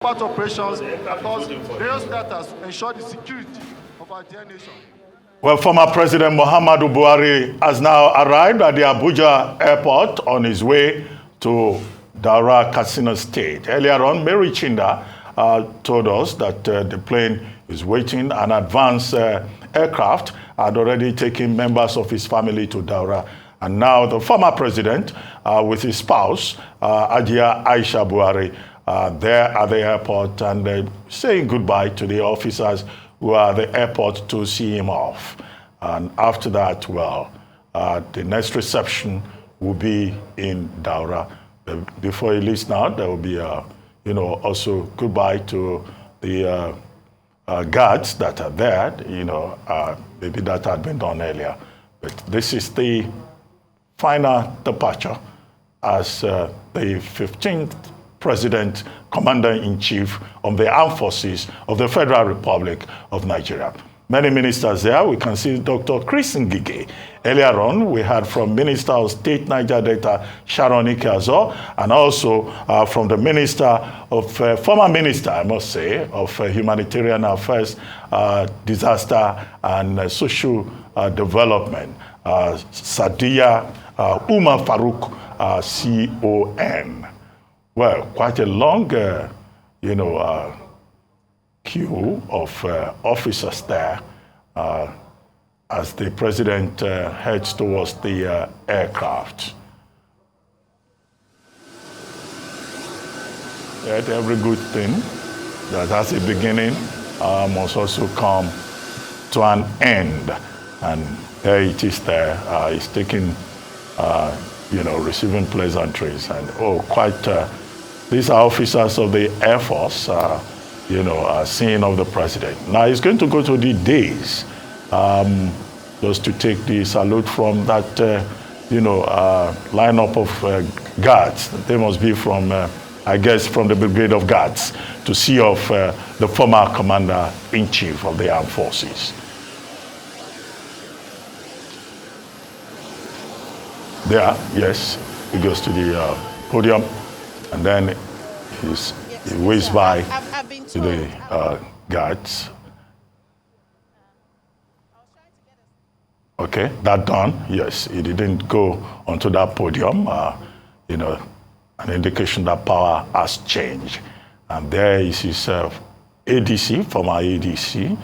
Part operations across various status to ensure the security of our dear nation. Well, former President Muhammadu Buhari has now arrived at the Abuja airport on his way to Daura, Katsina State. Earlier on, Mary Chinda told us that the plane is waiting. An advanced aircraft had already taken members of his family to Daura. And now the former president with his spouse, Ajia Aisha Buhari, there at the airport and saying goodbye to the officers who are at the airport to see him off. And after that, well, the next reception will be in Daura. Before he leaves now, there will be, also goodbye to the guards that are there. Maybe that had been done earlier. But this is the final departure as the 15th President, Commander-in-Chief of the Armed Forces of the Federal Republic of Nigeria. Many ministers there. We can see Dr. Chris Ngige. Earlier on, we heard from Minister of State Niger Delta, Sharon Ikeazo, and also from the former minister, I must say, of Humanitarian Affairs, Disaster and Social Development, Sadiya Umar Farouk, CON. Well, quite a long, queue of officers there as the president heads towards the aircraft. Yet every good thing that has a beginning must also come to an end. And there it is there. It's taking, receiving pleasantries. And, these are officers of the Air Force, seeing of the president. Now he's going to go to the days just to take the salute from that, lineup of guards. They must be from, from the Brigade of Guards to see off the former Commander-in-Chief of the Armed Forces. There, yes, he goes to the podium. And then he waves by to the guards. Okay, that done. Yes, he didn't go onto that podium. An indication that power has changed. And there is his ADC, former ADC,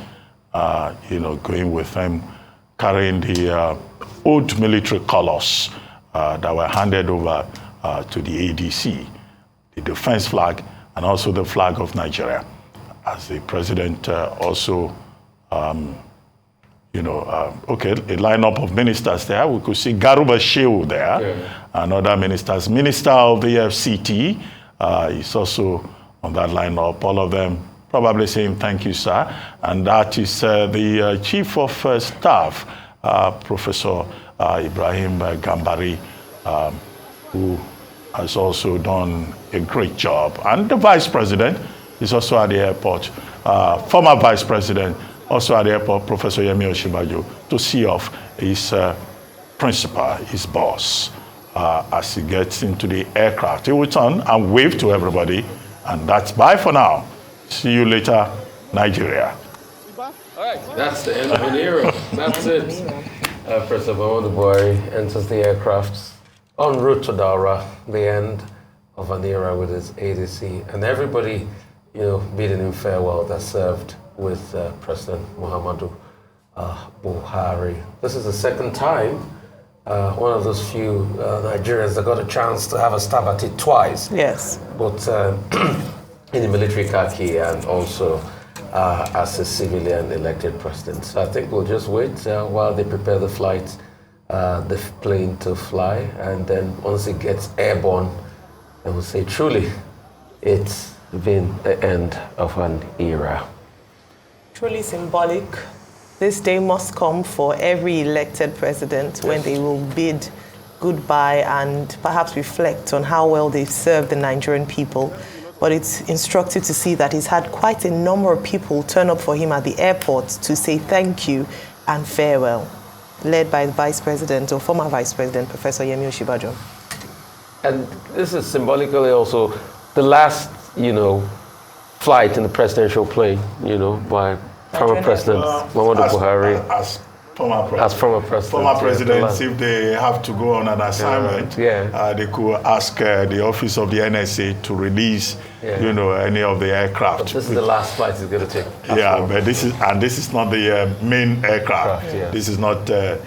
going with him, carrying the old military colors that were handed over to the ADC. The defense flag, and also the flag of Nigeria. As the president also, a lineup of ministers there. We could see Garuba Shehu there, and other ministers. Minister of the FCT is also on that lineup. All of them probably saying thank you, sir. And that is the Chief of Staff, Professor Ibrahim Gambari, who has also done a great job. And the Vice President is also at the airport. Former Vice President also at the airport, Professor Yemi Osinbajo, to see off his principal, his boss, as he gets into the aircraft. He will turn and wave to everybody, and that's bye for now. See you later, Nigeria. All right, that's the end of an era. That's it. President Muhammadu Buhari enters the aircraft en route to Daura, the end of an era with his ADC, and everybody, bidding him farewell that served with President Muhammadu Buhari. This is the second time, one of those few Nigerians that got a chance to have a stab at it twice. Yes. But in the military khaki and also as a civilian elected president. So I think we'll just wait while they prepare the flight, the plane to fly, and then once it gets airborne, I will say truly, it's been the end of an era. Truly symbolic. This day must come for every elected president when they will bid goodbye and perhaps reflect on how well they've served the Nigerian people. But it's instructive to see that he's had quite a number of people turn up for him at the airport to say thank you and farewell, led by the Vice President or former Vice President, Professor Yemi Osinbajo. And this is symbolically also the last, flight in the presidential plane, you know, by former President Muhammadu Buhari. As former president. Former presidents, if they have to go on an assignment, they could ask the office of the NSA to release, you know, any of the aircraft. But this is the last flight he's going to take. But this is not the main aircraft. This is not the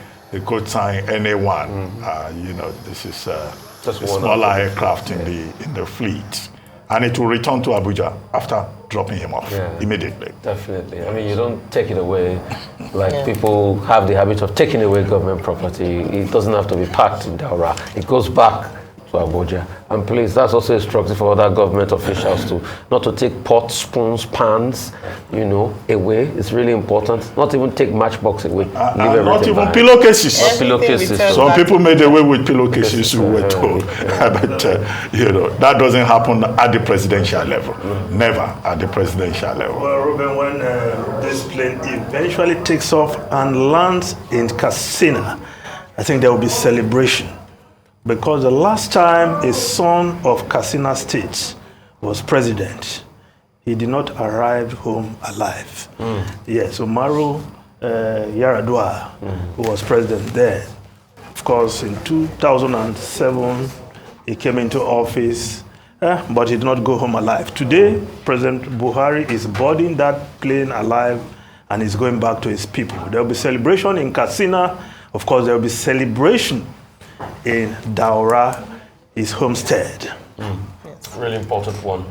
code sign NA1. You know, this is just a smaller aircraft in the fleet. And it will return to Abuja after dropping him off immediately. Definitely. I mean, you don't take it away like people have the habit of taking away government property. It doesn't have to be parked in Daura. It goes back to Abuja. And please, that's also instructive for other government officials to not to take pots, spoons, pans, you know, away. It's really important. Not even take matchbox away. Not even pillowcases. Not pillowcases. Some people made away with pillowcases, we were told. But, you know, that doesn't happen at the presidential level. Never at the presidential level. Well, Ruben, when this plane eventually takes off and lands in Katsina, I think there will be celebration. Because the last time a son of Katsina State was president, he did not arrive home alive. Yes, Umaru Yaradua, who was president then. Of course, in 2007, he came into office, but he did not go home alive. Today, President Buhari is boarding that plane alive and is going back to his people. There will be celebration in Katsina. Of course, there will be celebration in Daura, his homestead. Really important one.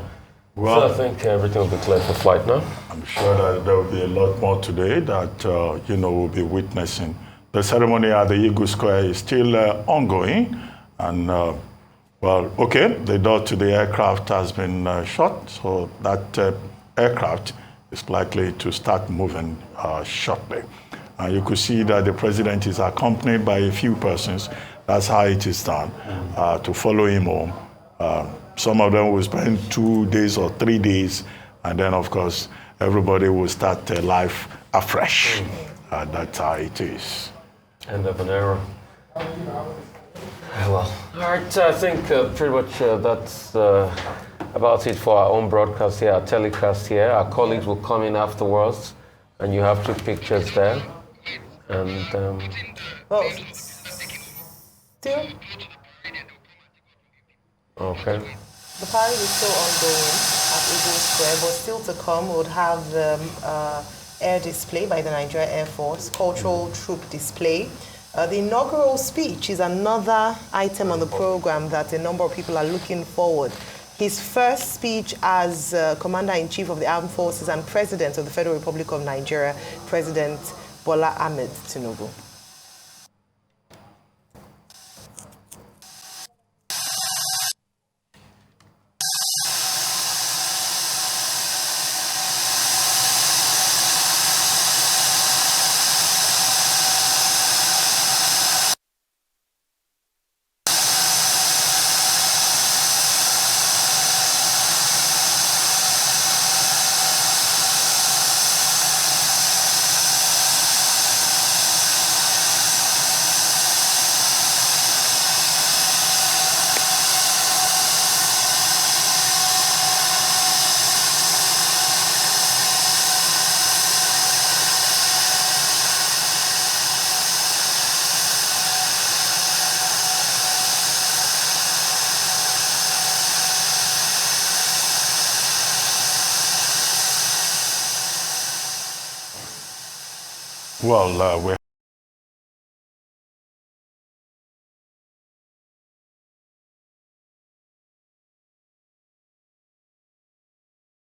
Well, so I think everything will be clear for flight now. I'm sure that there will be a lot more today that, you know, we'll be witnessing. The ceremony at the Eagle Square is still ongoing. And, well, okay, the door to the aircraft has been shut, so that aircraft is likely to start moving shortly. You could see that the president is accompanied by a few persons. That's how it is done, to follow him home. Some of them will spend 2 days or 3 days, and then, of course, everybody will start their life afresh. That's how it is. End of an era. Well, all right, I think pretty much that's about it for our own broadcast here, our telecast here. Our colleagues will come in afterwards, and you have 2 pictures there. And well, still, okay. the parade is still ongoing at Eagle Square, but still to come, we would have the air display by the Nigeria Air Force, cultural troop display. The inaugural speech is another item on the program that a number of people are looking forward. His first speech as Commander-in-Chief of the Armed Forces and President of the Federal Republic of Nigeria, President Bola Ahmed Tinubu. Well, we